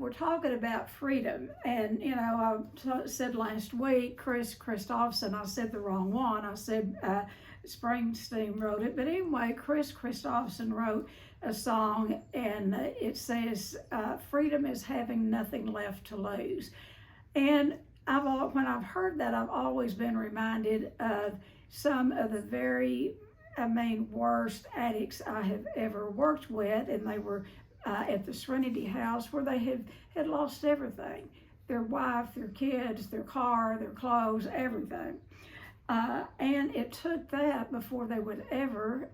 we're talking about freedom, and I said last week, Chris Christopherson. I said the wrong one. I said Springsteen wrote it, but anyway, Chris Christopherson wrote a song, and it says, "Freedom is having nothing left to lose." And when I've heard that, I've always been reminded of some of the very, worst addicts I have ever worked with, and they were at the Serenity House, where they had lost everything: their wife, their kids, their car, their clothes, everything. And it took that before they would ever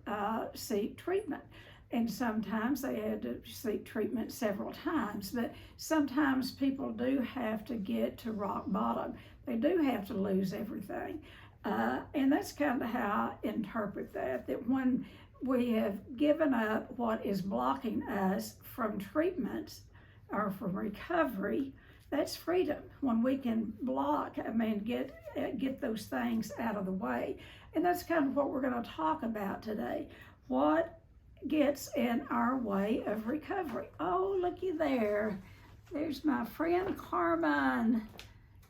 seek treatment. And sometimes they had to seek treatment several times, but sometimes people do have to get to rock bottom. They do have to lose everything. And that's kind of how I interpret that when we have given up what is blocking us from treatments or from recovery, that's freedom. When we can get those things out of the way. And that's kind of what we're going to talk about today. What gets in our way of recovery? Oh, looky there. There's my friend Carmen.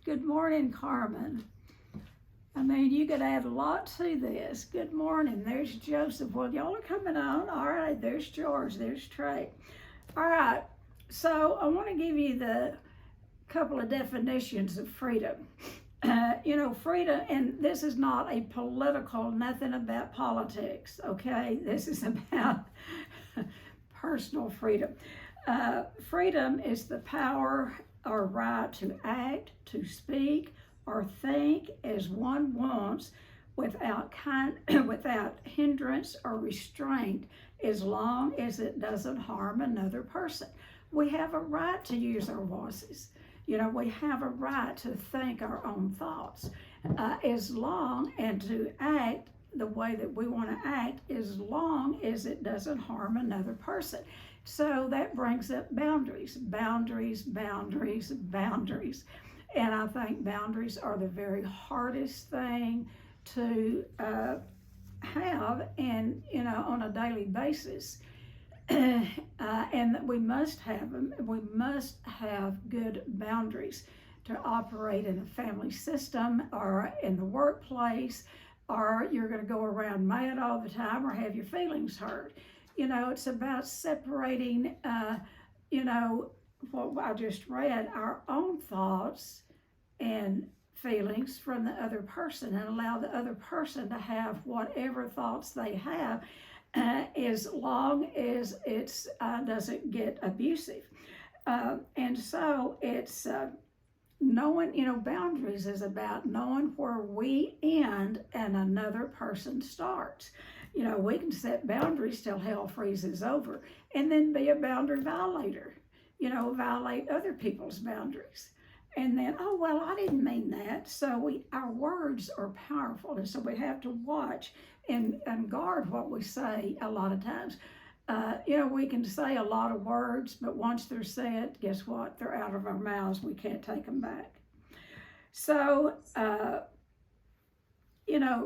Good morning, Carmen. You could add a lot to this. Good morning. There's Joseph. Well, y'all are coming on. All right, there's George. There's Trey. All right, so I want to give you the couple of definitions of freedom. Freedom, and this is not a political, nothing about politics, okay? This is about personal freedom. Freedom is the power or right to act, to speak, or think as one wants without hindrance or restraint, as long as it doesn't harm another person. We have a right to use our voices. We have a right to think our own thoughts, as long, and to act the way that we want to act, as long as it doesn't harm another person. So that brings up boundaries. And I think boundaries are the very hardest thing to have, and on a daily basis. And that we must have them. We must have good boundaries to operate in a family system or in the workplace, or you're going to go around mad all the time or have your feelings hurt. It's about separating, what I just read, our own thoughts and feelings from the other person, and allow the other person to have whatever thoughts they have, as long as it doesn't get abusive. And so it's knowing, boundaries is about knowing where we end and another person starts. We can set boundaries till hell freezes over, and then be a boundary violator, violate other people's boundaries. And then, oh, well, I didn't mean that. So our words are powerful, and so we have to watch and guard what we say a lot of times. We can say a lot of words, but once they're said, guess what? They're out of our mouths. We can't take them back. So,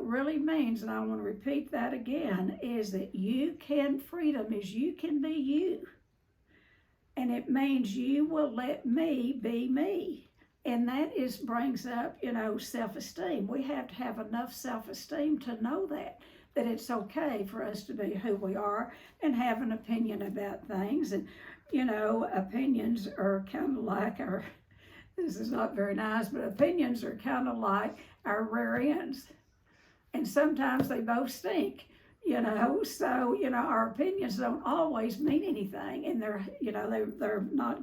really means, and I want to repeat that again, is that freedom is you can be you. And it means you will let me be me. And that brings up, self-esteem. We have to have enough self-esteem to know that it's okay for us to be who we are and have an opinion about things. And, opinions are kind of like this is not very nice, but opinions are kind of like our rear ends. And sometimes they both stink. So, our opinions don't always mean anything, and they're not,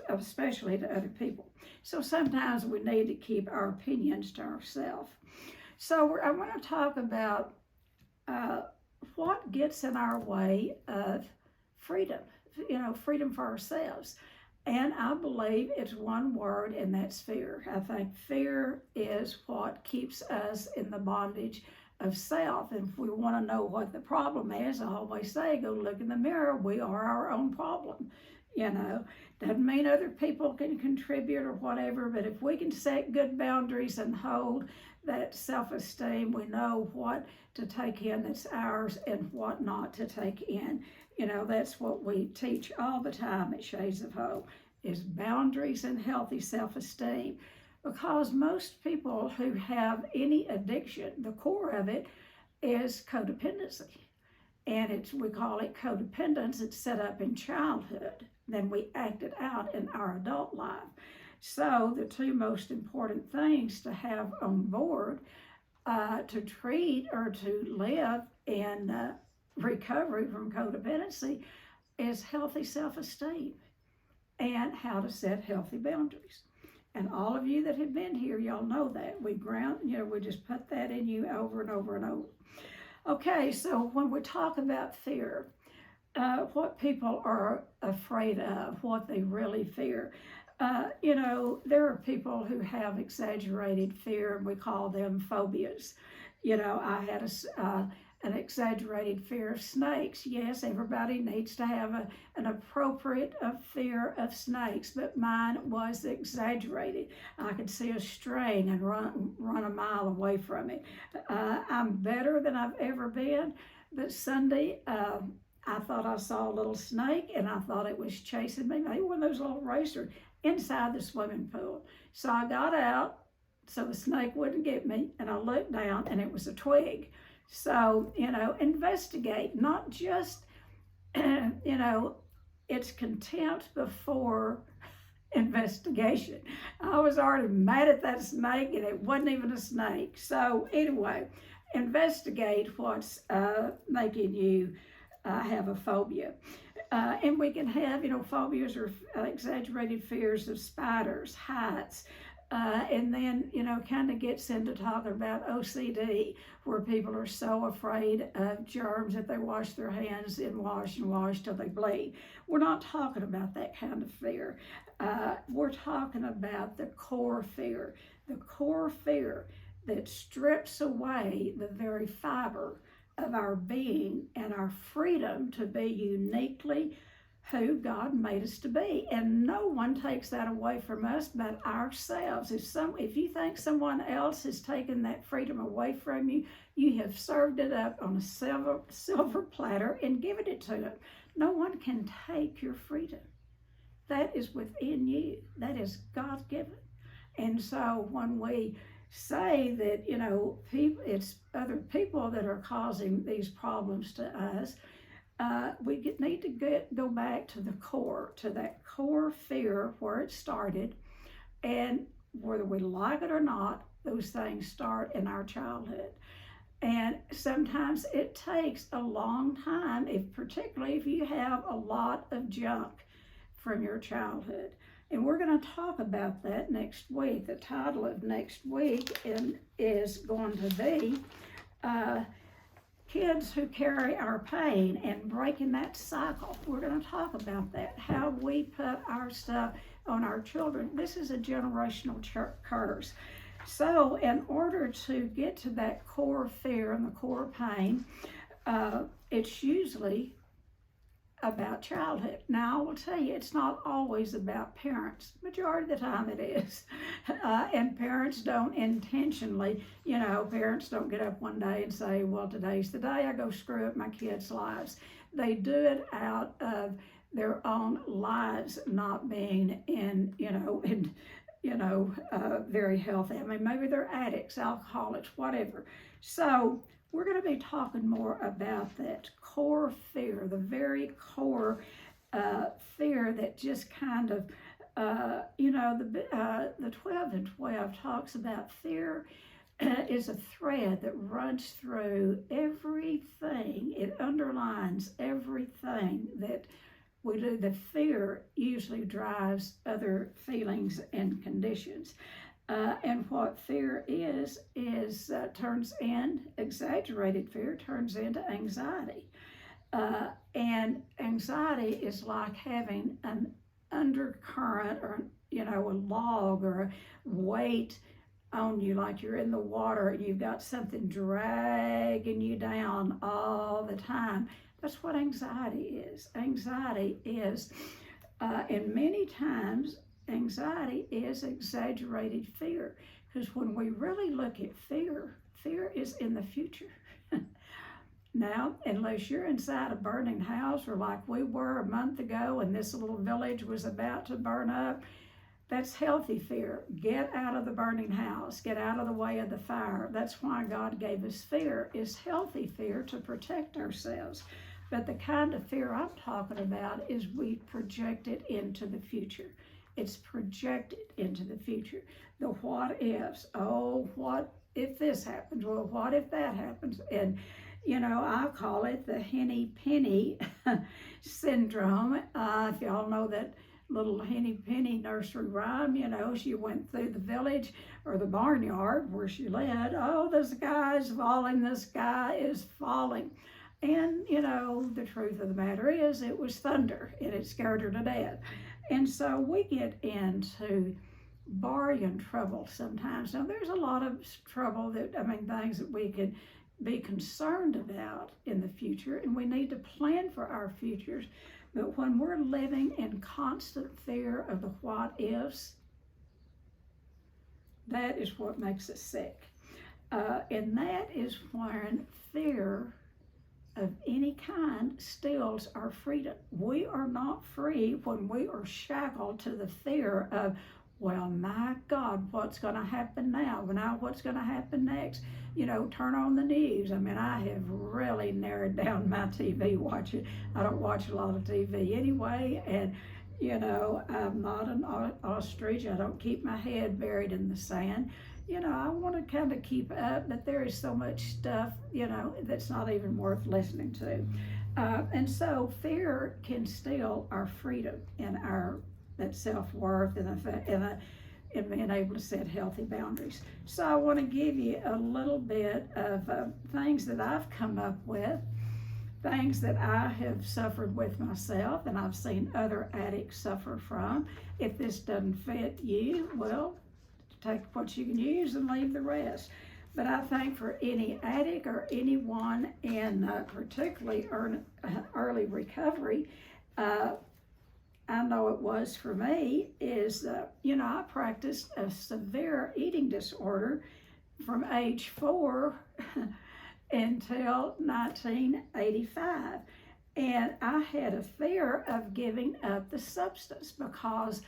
especially to other people. So sometimes we need to keep our opinions to ourselves. So I want to talk about what gets in our way of freedom, freedom for ourselves. And I believe it's one word, and that's fear. I think fear is what keeps us in the bondage of self. And if we want to know what the problem is, I always say, go look in the mirror. We are our own problem. you know. Doesn't mean other people can contribute or whatever, but if we can set good boundaries and hold that self-esteem, we know what to take in that's ours and what not to take in. You know, that's what we teach all the time at Shades of Hope, is boundaries and healthy self-esteem. Because most people who have any addiction, the core of it is codependency. And we call it codependence. It's set up in childhood. Then we act it out in our adult life. So the two most important things to have on board to treat or to live in recovery from codependency is healthy self-esteem and how to set healthy boundaries. And all of you that have been here, y'all know that. We just put that in you over and over and over. Okay, so when we talk about fear, what people are afraid of, what they really fear, there are people who have exaggerated fear, and we call them phobias. I had an exaggerated fear of snakes. Yes, everybody needs to have an appropriate fear of snakes, but mine was exaggerated. I could see a string and run a mile away from it. I'm better than I've ever been, but Sunday, I thought I saw a little snake, and I thought it was chasing me. Maybe one of those little racers inside the swimming pool. So I got out so the snake wouldn't get me, and I looked down, and it was a twig. So, investigate, not just, it's contempt before investigation. I was already mad at that snake, and it wasn't even a snake. So anyway, investigate what's making you have a phobia. And we can have, phobias or exaggerated fears of spiders, heights, and then, kind of gets into talking about OCD, where people are so afraid of germs that they wash their hands and wash till they bleed. We're not talking about that kind of fear. We're talking about the core fear that strips away the very fiber of our being and our freedom to be uniquely who God made us to be. And no one takes that away from us but ourselves. If you think someone else has taken that freedom away from you, you have served it up on a silver platter and given it to them. No one can take your freedom. That is within you. That is God-given. And so when we say that, it's other people that are causing these problems to us, we need to go back to the core, to that core fear where it started. And whether we like it or not, those things start in our childhood. And sometimes it takes a long time, particularly if you have a lot of junk from your childhood. And we're going to talk about that next week. The title of next week is going to be Kids Who Carry Our Pain and Breaking That Cycle. We're going to talk about that, how we put our stuff on our children. This is a generational curse. So in order to get to that core fear and the core pain, it's usually about childhood. Now, I will tell you, it's not always about parents. Majority of the time it is. And parents don't intentionally, parents don't get up one day and say, well, today's the day I go screw up my kids' lives. They do it out of their own lives not being very healthy. I mean, maybe they're addicts, alcoholics, whatever. So we're going to be talking more about that core fear, the very core fear that just kind of, the 12 and 12 talks about fear is a thread that runs through everything. It underlines everything that we do. The fear usually drives other feelings and conditions. And what fear is exaggerated fear turns into anxiety. And anxiety is like having an undercurrent or, a log or a weight on you, like you're in the water and you've got something dragging you down all the time. That's what anxiety is. Anxiety is And many times, anxiety is exaggerated fear, because when we really look at fear, fear is in the future. Now, unless you're inside a burning house, or like we were a month ago and this little village was about to burn up, that's healthy fear. Get out of the burning house. Get out of the way of the fire. That's why God gave us fear, is healthy fear to protect ourselves. But the kind of fear I'm talking about is we project it into the future. It's projected into the future. The what ifs. Oh, what if this happens? Well, what if that happens? And you know, I call it the henny penny syndrome. If y'all know that little henny penny nursery rhyme, you know, she went through the village or the barnyard where she lived. Oh, the sky is falling, the sky is falling. And, you know, the truth of the matter is it was thunder and it scared her to death. And so we get into bargain trouble sometimes. Now, there's a lot of trouble things that we could be concerned about in the future, and we need to plan for our futures. But when we're living in constant fear of the what ifs, that is what makes us sick. And that is when fear of any kind steals our freedom. We are not free when we are shackled to the fear of, well, my God, what's going to happen now? Now, what's going to happen next? You know, turn on the news. I mean, I have really narrowed down my TV watching. I don't watch a lot of TV anyway, and, you know, I'm not an ostrich. I don't keep my head buried in the sand. You know, I want to kind of keep up, but there is so much stuff, you know, that's not even worth listening to. And so fear can steal our freedom and our that self-worth and being able to set healthy boundaries. So I want to give you a little bit of things that I've come up with, things that I have suffered with myself and I've seen other addicts suffer from. If this doesn't fit you, well, take what you can use and leave the rest. But I think for any addict or anyone in particularly early recovery, I know it was for me, is, you know, I practiced a severe eating disorder from age 4 until 1985. And I had a fear of giving up the substance because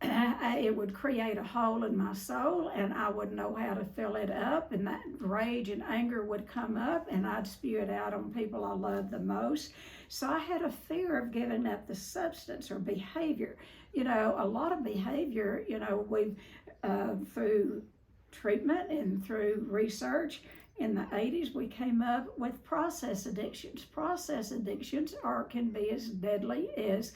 it would create a hole in my soul and I wouldn't know how to fill it up, and that rage and anger would come up and I'd spew it out on people I loved the most. So I had a fear of giving up the substance or behavior. You know, a lot of behavior, you know, we've through treatment and through research in the 80s, we came up with process addictions. Process addictions can be as deadly as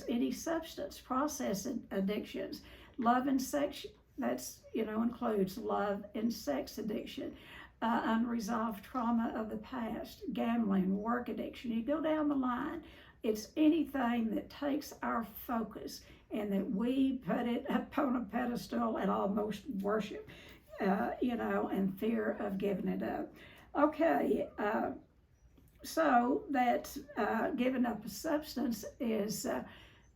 any substance. Process addictions, love and sex, that's, you know, includes love and sex addiction, unresolved trauma of the past, gambling, work addiction. You go down the line, it's anything that takes our focus and that we put it up on a pedestal and almost worship, you know, and fear of giving it up. Okay, so that giving up a substance is,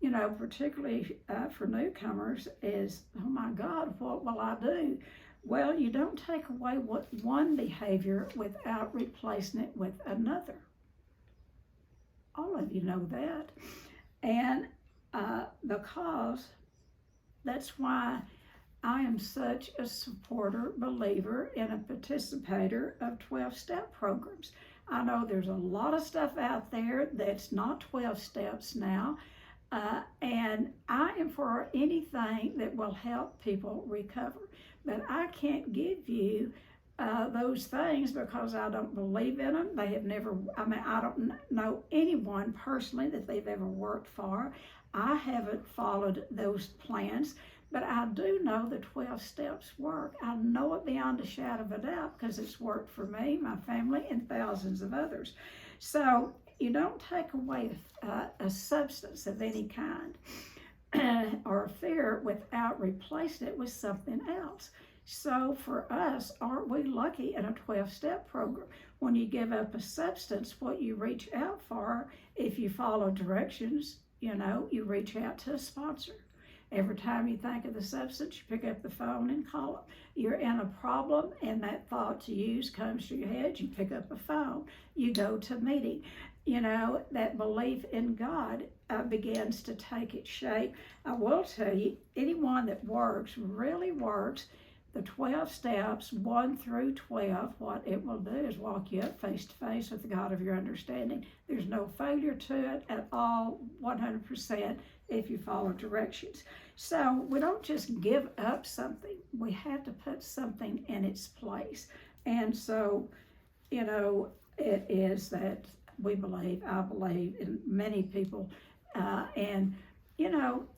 you know, particularly for newcomers, is, oh my God, what will I do? Well, you don't take away one behavior without replacing it with another. All of you know that. And because that's why I am such a supporter, believer, and a participator of 12-step programs. I know there's a lot of stuff out there that's not 12 steps now, and I am for anything that will help people recover. But I can't give you those things because I don't believe in them. They have never, I don't know anyone personally that they've ever worked for. I haven't followed those plans, but I do know the 12 steps work. I know it beyond a shadow of a doubt because it's worked for me, my family, and thousands of others. So you don't take away a substance of any kind or a fear without replacing it with something else. So for us, aren't we lucky in a 12-step program? When you give up a substance, what you reach out for, if you follow directions, you reach out to a sponsor. Every time you think of the substance, you pick up the phone and call them. You're in a problem and that thought to use comes to your head, you pick up a phone. You go to a meeting. That belief in God begins to take its shape. I will tell you, anyone that really works, the 12 steps, 1 through 12, what it will do is walk you up face to face with the God of your understanding. There's no failure to it at all, 100%, if you follow directions. So we don't just give up something. We have to put something in its place. And so, it is that I believe, and many people, and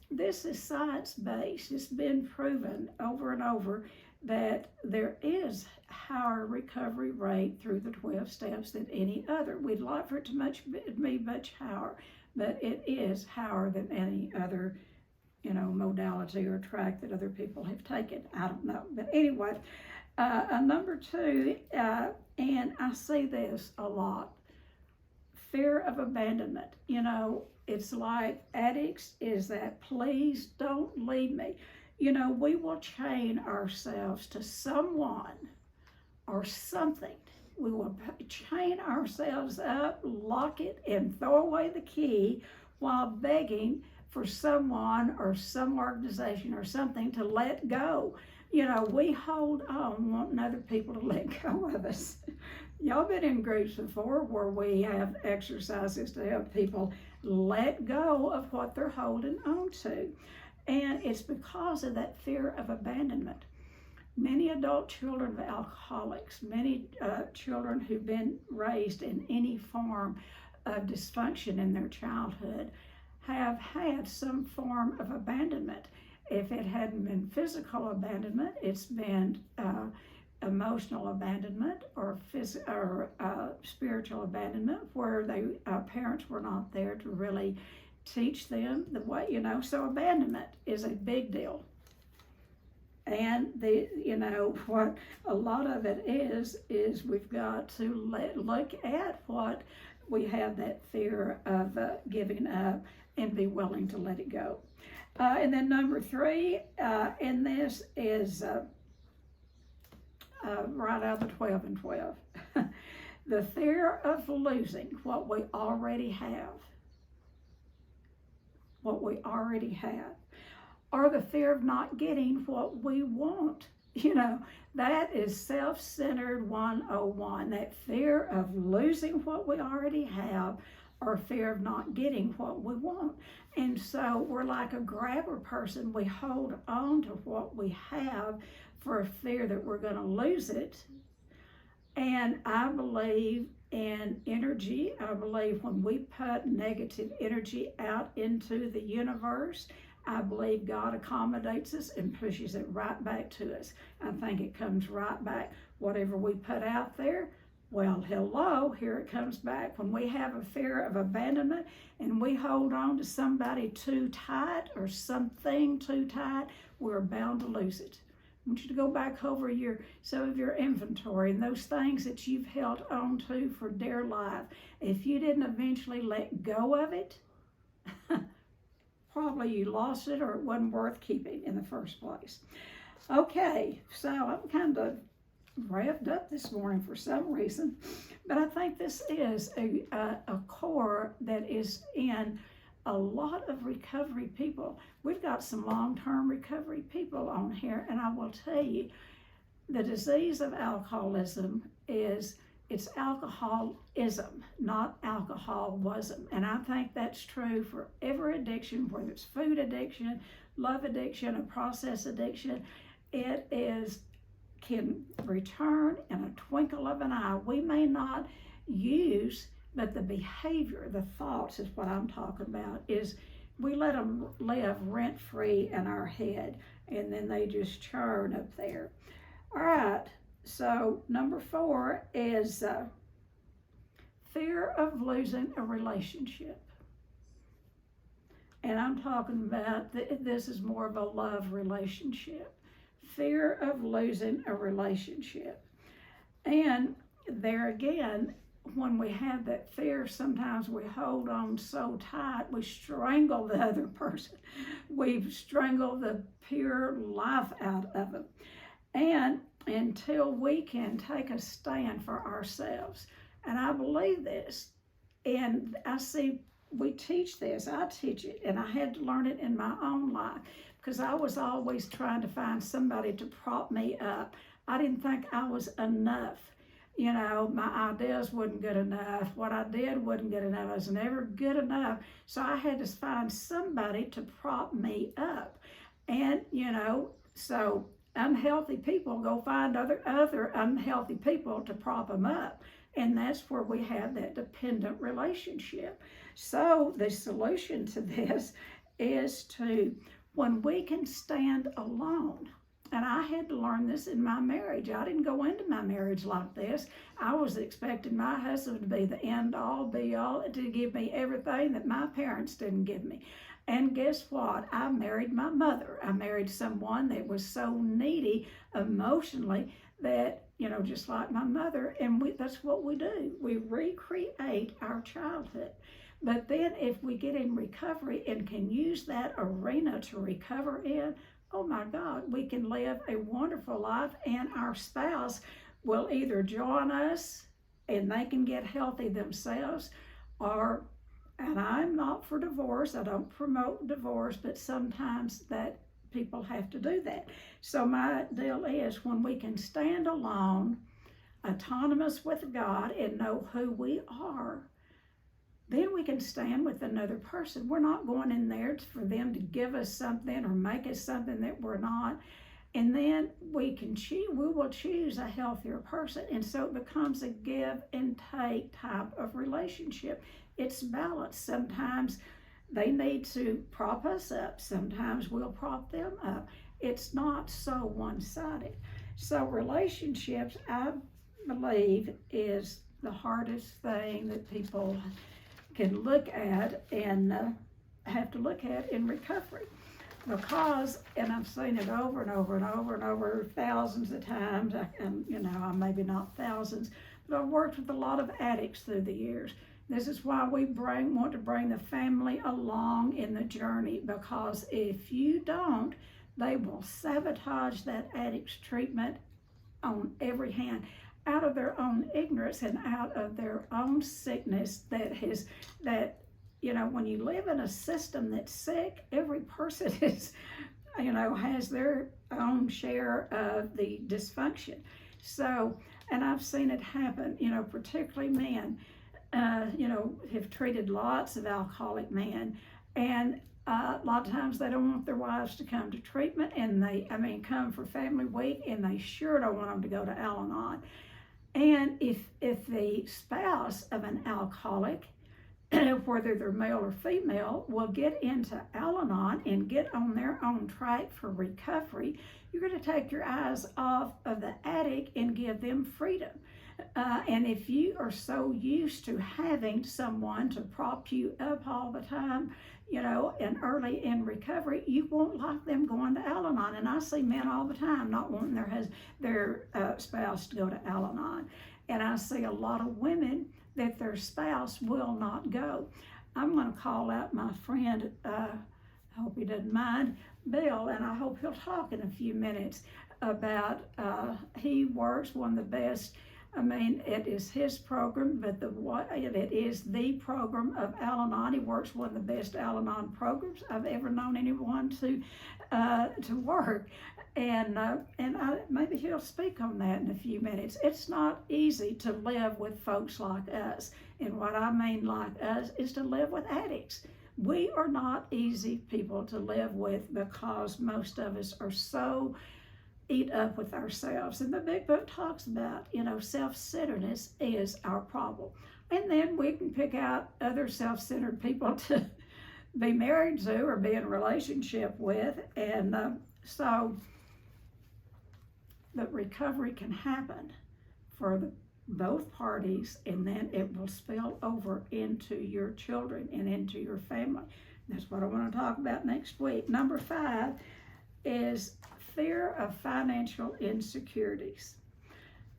this is science-based. It's been proven over and over that there is higher recovery rate through the 12 steps than any other. We'd like for it to be much higher, but it is higher than any other, modality or track that other people have taken. I don't know. But anyway, number 2, and I see this a lot, fear of abandonment. It's like addicts is that, please don't leave me. We will chain ourselves to someone or something. We will chain ourselves up, lock it, and throw away the key while begging for someone or some organization or something to let go. We hold on wanting other people to let go of us. Y'all been in groups before where we have exercises to help people let go of what they're holding on to. And it's because of that fear of abandonment. Many adult children of alcoholics, many children who've been raised in any form of dysfunction in their childhood have had some form of abandonment. If it hadn't been physical abandonment, it's been emotional abandonment or spiritual abandonment, where parents were not there to really teach them the way, so abandonment is a big deal. And what a lot of it is we've got to look at what we have, that fear of giving up, and be willing to let it go. And then number 3, and this is right out of the 12 and 12. The fear of losing what we already have. What we already have. Or the fear of not getting what we want. That is self-centered 101. That fear of losing what we already have, or fear of not getting what we want. And so we're like a grabber person. We hold on to what we have for a fear that we're going to lose it. And I believe in energy. I believe when we put negative energy out into the universe, I believe God accommodates us and pushes it right back to us. I think it comes right back. Whatever we put out there, well, hello, here it comes back. When we have a fear of abandonment and we hold on to somebody too tight or something too tight, we're bound to lose it. I want you to go back over some of your inventory and those things that you've held on to for dear life. If you didn't eventually let go of it, probably you lost it, or it wasn't worth keeping in the first place. Okay, so I'm kind of revved up this morning for some reason, but I think this is a core that is in a lot of recovery people. We've got some long-term recovery people on here, and I will tell you, the disease of alcoholism it's alcoholism, not alcoholism. And I think that's true for every addiction, whether it's food addiction, love addiction, or process addiction. It can return in a twinkle of an eye. We may not use, but the behavior, the thoughts is what I'm talking about, is we let them live rent-free in our head, and then they just churn up there. All right, so number 4 is fear of losing a relationship. And I'm talking about, this is more of a love relationship. Fear of losing a relationship. And there again, when we have that fear, sometimes we hold on so tight, we strangle the other person. We strangle the pure life out of them. And until we can take a stand for ourselves. And I believe this. And I see we teach this. I teach it. And I had to learn it in my own life because I was always trying to find somebody to prop me up. I didn't think I was enough. You know, my ideas wasn't good enough. What I did wasn't good enough. I was never good enough. So I had to find somebody to prop me up. And, you know, so unhealthy people go find other unhealthy people to prop them up. And that's where we have that dependent relationship. So the solution to this is to, when we can stand alone, and I had to learn this in my marriage. I didn't go into my marriage like this. I was expecting my husband to be the end all be all, to give me everything that my parents didn't give me. And guess what? I married my mother. I married someone that was so needy emotionally that, you know, just like my mother, and that's what we do. We recreate our childhood. But then if we get in recovery and can use that arena to recover in, oh my God, we can live a wonderful life, and our spouse will either join us and they can get healthy themselves, or, and I'm not for divorce, I don't promote divorce, but sometimes that people have to do that. So my deal is, when we can stand alone, autonomous with God, and know who we are, then we can stand with another person. We're not going in there for them to give us something or make us something that we're not. And then we will choose a healthier person. And so it becomes a give and take type of relationship. It's balanced. Sometimes they need to prop us up. Sometimes we'll prop them up. It's not so one-sided. So relationships, I believe, is the hardest thing that people can look at and have to look at in recovery. Because, and I've seen it over and over and over and over thousands of times, and you know, maybe not thousands, but I've worked with a lot of addicts through the years. This is why we want to bring the family along in the journey, because if you don't, they will sabotage that addict's treatment on every hand, out of their own ignorance and out of their own sickness that, you know, when you live in a system that's sick, every person is, you know, has their own share of the dysfunction. So, and I've seen it happen, you know, particularly men, you know, have treated lots of alcoholic men, and a lot of times they don't want their wives to come to treatment, and come for family week, and they sure don't want them to go to Al-Anon. And if the spouse of an alcoholic, whether they're male or female, will get into Al-Anon and get on their own track for recovery, you're going to take your eyes off of the addict and give them freedom. And if you are so used to having someone to prop you up all the time, you know, and early in recovery, you won't like them going to Al-Anon. And I see men all the time not wanting their spouse to go to Al-Anon. And I see a lot of women that their spouse will not go. I'm going to call out my friend, I hope he doesn't mind, Bill, and I hope he'll talk in a few minutes about, he works one of the best, it is his program, but it is the program of Al-Anon. He works one of the best Al-Anon programs I've ever known anyone to work. And maybe he'll speak on that in a few minutes. It's not easy to live with folks like us. And what I mean like us is to live with addicts. We are not easy people to live with, because most of us are so eat up with ourselves. And the big book talks about, you know, self-centeredness is our problem. And then we can pick out other self-centered people to be married to or be in a relationship with. And so the recovery can happen for both parties, and then it will spill over into your children and into your family. That's what I want to talk about next week. Number 5 is fear of financial insecurities.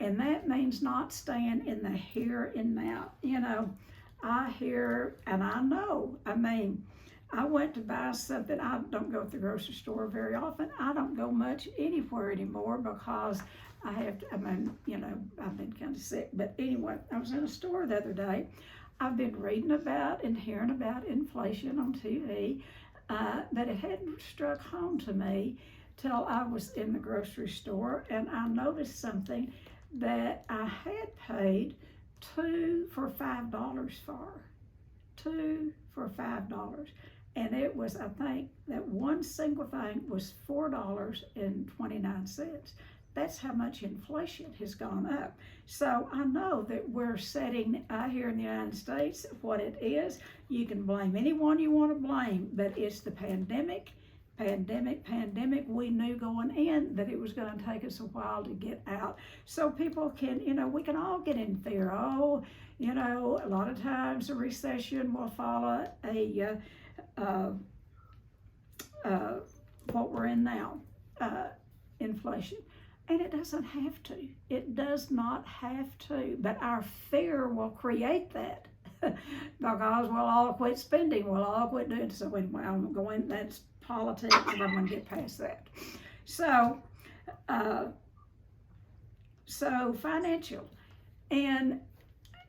And that means not staying in the here and now. You know, I hear and I know, I mean, I went to buy something. I don't go to the grocery store very often. I don't go much anywhere anymore because I have to, I mean, you know, I've been kind of sick. But anyway, I was in a store the other day. I've been reading about and hearing about inflation on TV, but it hadn't struck home to me till I was in the grocery store, and I noticed something that I had paid $2 for $5 for. $2 for $5. And it was, I think, that one single thing was $4.29. That's how much inflation has gone up. So I know that we're setting here in the United States what it is. You can blame anyone you want to blame, but it's the pandemic. We knew going in that it was going to take us a while to get out. So people can, you know, we can all get in fear. Oh, you know, a lot of times a recession will follow what we're in now, inflation. And it doesn't have to. It does not have to. But our fear will create that. Because we'll all quit spending. We'll all quit doing so. Anyway, I'm going, that's politics, and I'm going to get past that. So financial. And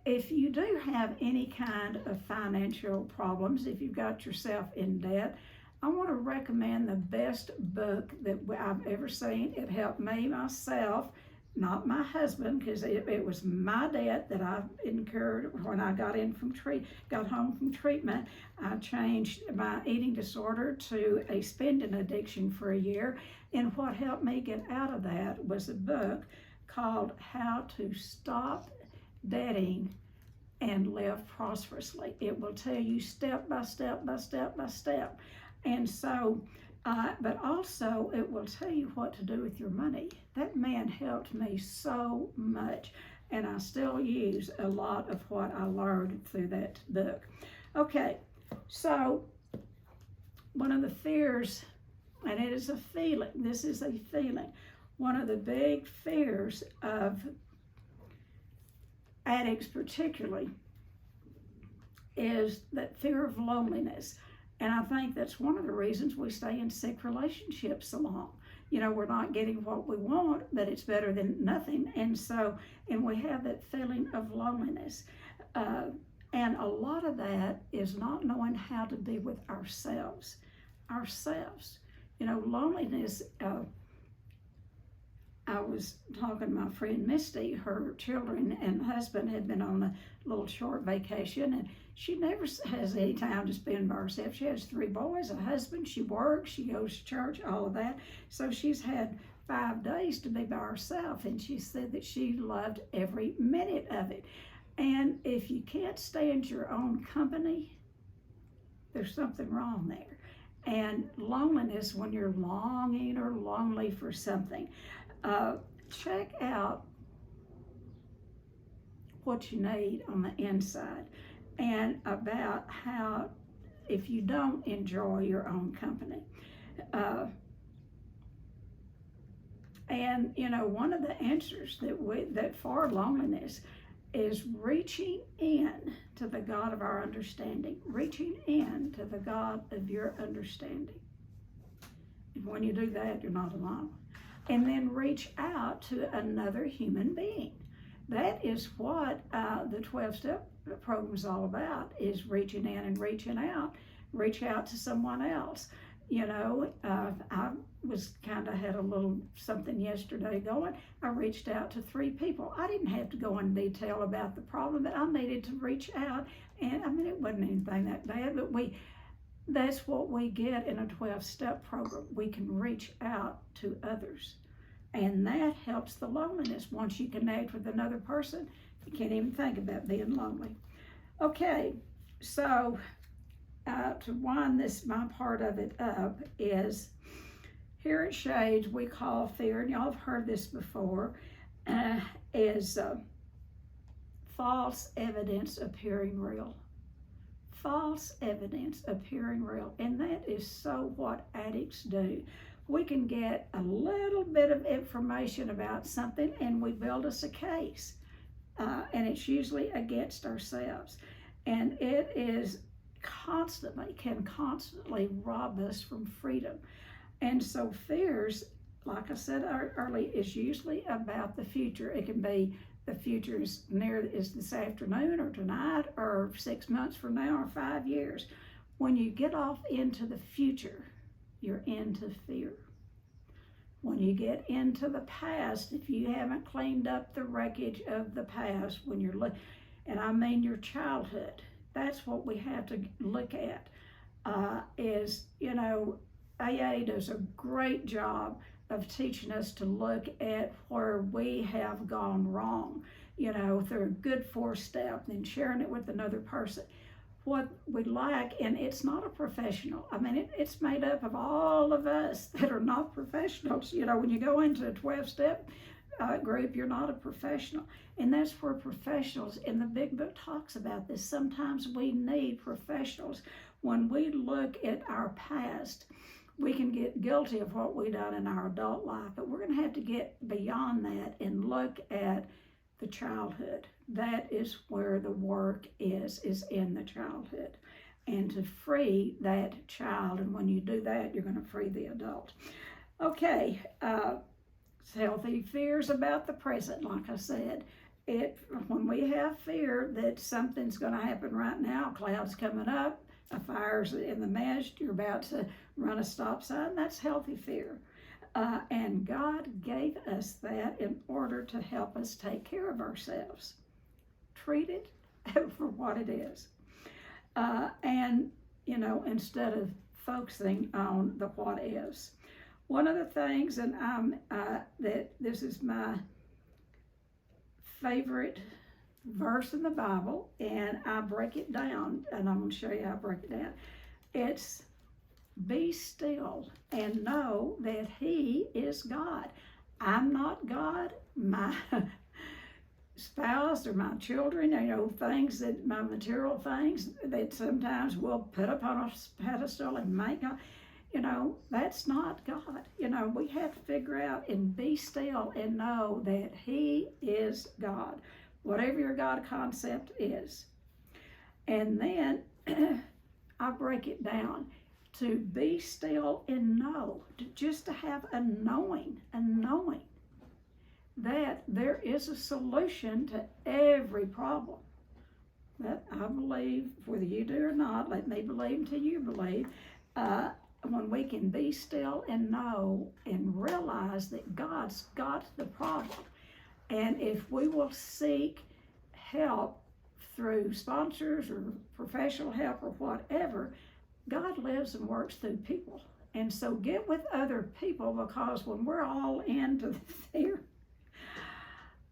if you do have any kind of financial problems, if you've got yourself in debt, I want to recommend the best book that I've ever seen. It helped me myself, not my husband, because it was my debt that I incurred when I got home from treatment. I changed my eating disorder to a spending addiction for a year, and what helped me get out of that was a book called How to Stop Debting and Live Prosperously. It will tell you step by step by step by step. And so, but also it will tell you what to do with your money. That man helped me so much, and I still use a lot of what I learned through that book. Okay, so one of the fears, and it is a feeling, this is a feeling, one of the big fears of addicts particularly is that fear of loneliness. And I think that's one of the reasons we stay in sick relationships so long. You know, we're not getting what we want, but it's better than nothing. And we have that feeling of loneliness. And a lot of that is not knowing how to be with ourselves. You know, loneliness, I was talking to my friend Misty. Her children and husband had been on a little short vacation, and she never has any time to spend by herself. She has 3 boys, a husband, she works, she goes to church, all of that. So she's had 5 days to be by herself, and she said that she loved every minute of it. And if you can't stand your own company, there's something wrong there. And loneliness, when you're longing or lonely for something, check out what you need on the inside, and about how if you don't enjoy your own company. And you know, one of the answers that for loneliness is reaching in to the God of our understanding, reaching in to the God of your understanding. And when you do that, you're not alone. And then reach out to another human being. That is what the 12-step program is all about, is reaching in and reaching out. Reach out to someone else. You know, I was kind of had a little something yesterday going. I reached out to 3 people. I didn't have to go in detail about the problem, but I needed to reach out. And I mean, it wasn't anything that bad, but that's what we get in a 12-step program. We can reach out to others. And that helps the loneliness. Once you connect with another person, you can't even think about being lonely. Okay, so to wind my part of it up is, here at Shades, we call fear, and y'all have heard this before, is false evidence appearing real. False evidence appearing real. And that is so what addicts do. we can get a little bit of information about something and we build us a case. And it's usually against ourselves. And it is can constantly rob us from freedom. And so fears, like I said earlier, is usually about the future. It can be the future is this afternoon or tonight or 6 months from now or 5 years. When you get off into the future, you're into fear. When you get into the past, if you haven't cleaned up the wreckage of the past, when you're and I mean your childhood, that's what we have to look at. AA does a great job of teaching us to look at where we have gone wrong, through a good 4-step, then sharing it with another person. What we like, and it's not a professional. I mean, it's made up of all of us that are not professionals. When you go into a 12-step group, you're not a professional. And that's where professionals, and the big book talks about this. Sometimes we need professionals. When we look at our past, we can get guilty of what we've done in our adult life, but we're going to have to get beyond that and look at the childhood. That is where the work is in the childhood. And to free that child, and when you do that, you're going to free the adult. Okay, healthy fears about the present, like I said. When we have fear that something's going to happen right now, clouds coming up, a fire's in the mist, you're about to run a stop sign, that's healthy fear. And God gave us that in order to help us take care of ourselves. Treat it for what it is. Instead of focusing on the what ifs. One of the things, and that this is my favorite verse in the Bible, and I break it down, and I'm going to show you how I break it down. It's, be still and know that He is God. I'm not God. My spouse or my children, things that, my material things that sometimes we'll put up on a pedestal and make God, that's not God. We have to figure out and be still and know that He is God, whatever your God concept is. And then I break it down to be still and know, just to have a knowing that there is a solution to every problem. That I believe, whether you do or not, let me believe until you believe, when we can be still and know and realize that God's got the problem. And if we will seek help through sponsors or professional help or whatever, God lives and works through people. And so get with other people, because when we're all into the fear,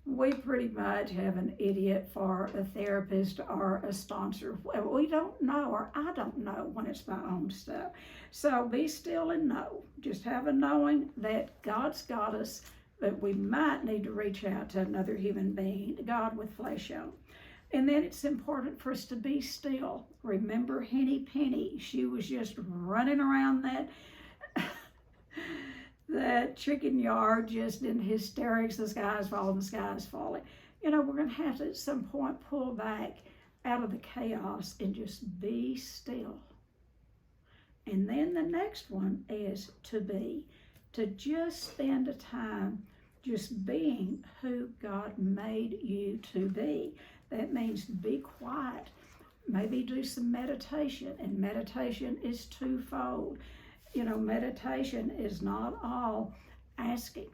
we pretty much have an idiot for a therapist or a sponsor. We don't know, or I don't know when it's my own stuff. So be still and know. Just have a knowing that God's got us, that we might need to reach out to another human being, God with flesh on. And then it's important for us to be still. Remember Henny Penny. She was just running around that chicken yard just in hysterics. The sky's falling, the sky's falling. We're going to have to at some point pull back out of the chaos and just be still. And then the next one is to just spend a time just being who God made you to be. That means be quiet. Maybe do some meditation, and meditation is twofold. Meditation is not all asking.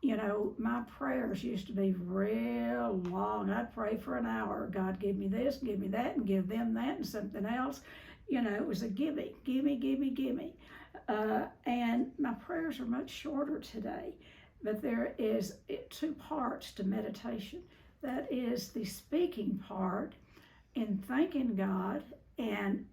My prayers used to be real long. I'd pray for an hour. God, give me this, give me that, and give them that, and something else. It was a gimme. And my prayers are much shorter today. But there is 2 parts to meditation. That is the speaking part, in thanking God and,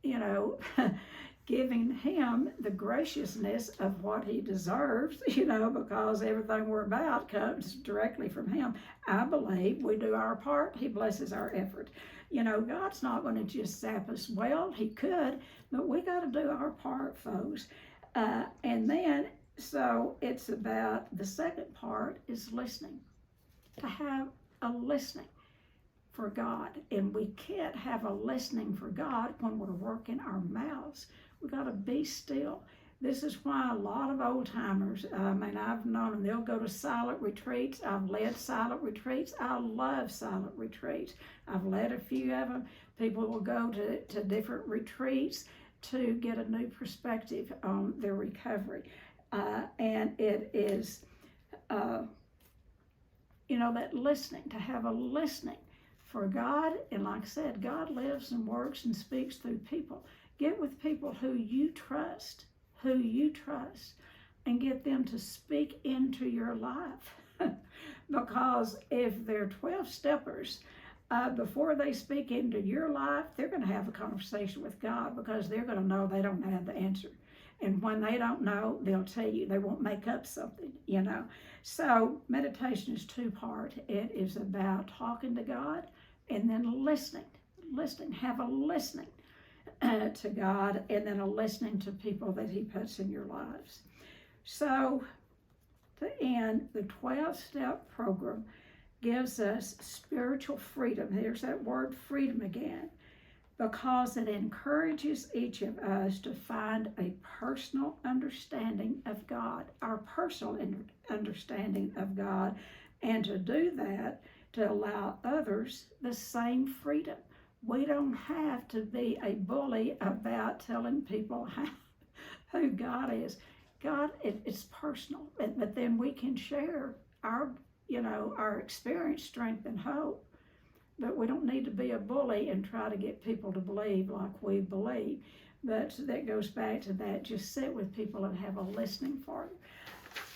giving Him the graciousness of what He deserves, because everything we're about comes directly from Him. I believe we do our part, He blesses our effort. God's not going to just zap us. Well, He could, but we got to do our part, folks. And then So it's about, the second part is listening, to have a listening for God. And we can't have a listening for God when we're working our mouths. We got to be still. This is why a lot of old timers, I've known them, they'll go to silent retreats. I've led silent retreats. I love silent retreats. I've led a few of them. People will go to different retreats to get a new perspective on their recovery. And it is, that listening, to have a listening for God. And like I said, God lives and works and speaks through people. Get with people who you trust, and get them to speak into your life. Because if they're 12-steppers, before they speak into your life, they're going to have a conversation with God, because they're going to know they don't have the answer. And when they don't know, they'll tell you. They won't make up something, So meditation is two-part. It is about talking to God and then listening. Have a listening to God, and then a listening to people that he puts in your lives. So to end, the 12-step program gives us spiritual freedom. There's that word freedom again, because it encourages each of us to find a personal understanding of God, our personal understanding of God, and to do that, to allow others the same freedom. We don't have to be a bully about telling people who God is. God, it's personal, but then we can share our experience, strength, and hope. But we don't need to be a bully and try to get people to believe like we believe. But that goes back to that. Just sit with people and have a listening for them.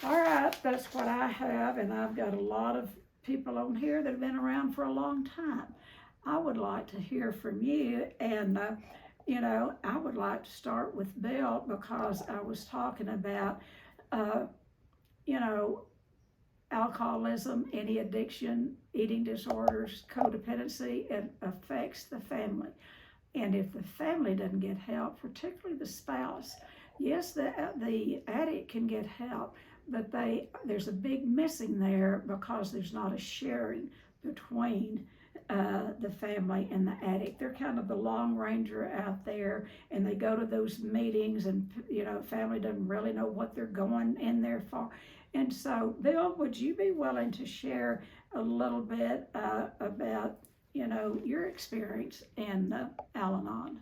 All right, that's what I have, and I've got a lot of people on here that have been around for a long time. I would like to hear from you, and I would like to start with Bill, because I was talking about alcoholism, any addiction, eating disorders, codependency. It affects the family. And if the family doesn't get help, particularly the spouse, yes, the addict can get help, but there's a big missing there, because there's not a sharing between the family and the addict. They're kind of the Long Ranger out there, and they go to those meetings, and family doesn't really know what they're going in there for. And so, Bill, would you be willing to share a little bit about your experience in Al-Anon?